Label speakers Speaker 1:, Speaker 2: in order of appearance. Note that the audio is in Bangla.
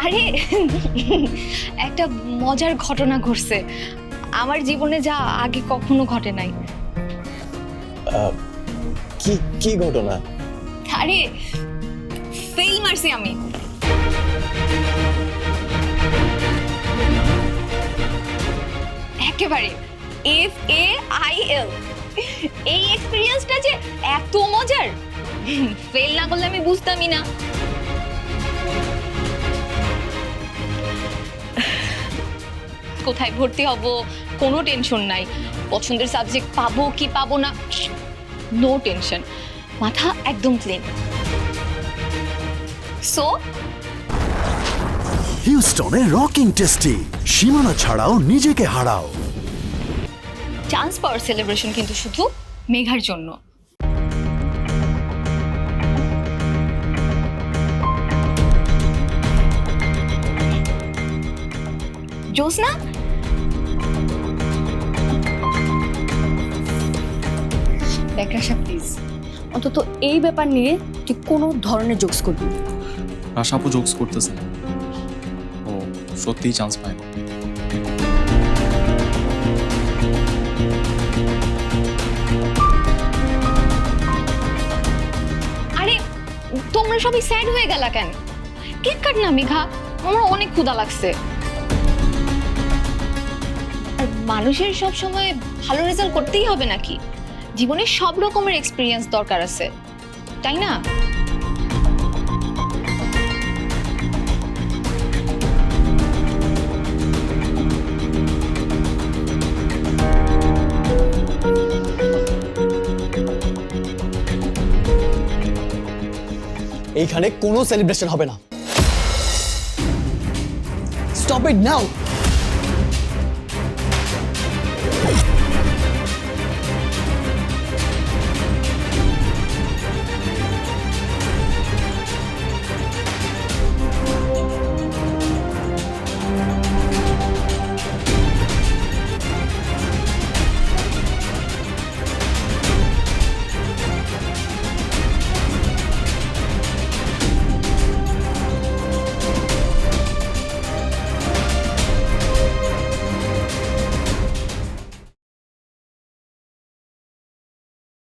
Speaker 1: আরে একটা মজার ঘটনা ঘটছে আমার জীবনে, যা আগে কখনো ঘটে নাই।
Speaker 2: কি কি ঘটনা?
Speaker 1: আরে ফেল মারছি আমি। একেবারে FAIL। এই এক্সপেরিয়েন্সটা যে এত মজার, ফেল না করলে আমি বুঝতামই না। কোথায় ভর্তি হব কোনো টেনশন নাই, পছন্দের সাবজেক্ট পাবো কি পাবো না নো টেনশন, মাথা একদম ক্লিন। সো
Speaker 3: হিউস্টনে রকিং টেস্টি, সীমানা ছাড়াও নিজেকে হারাও।
Speaker 1: চান্স পাওয়ার সেলিব্রেশন কিন্তু শুধু মেঘার জন্য। জোসনা,
Speaker 4: দেখ রাশা প্লিজ, অন্তত এই ব্যাপার নিয়ে তুই কোনো ধরনের জোকস করবি না।
Speaker 5: রাশা আপু জোকস করতেছে, ও সত্যিই চান্স পায় না।
Speaker 1: আরে তোমরা সবাই স্যাড হয়ে গেলা কেন? কেক কাট না মেঘা, আমার অনেক ক্ষুধা লাগছে। আর মানুষের সব সময় ভালো রেজাল্ট করতেই হবে নাকি? জীবনে সব রকমের এক্সপিরিয়েন্স দরকার আছে, তাই না?
Speaker 2: এইখানে কোনো সেলিব্রেশন হবে না। Stop it now.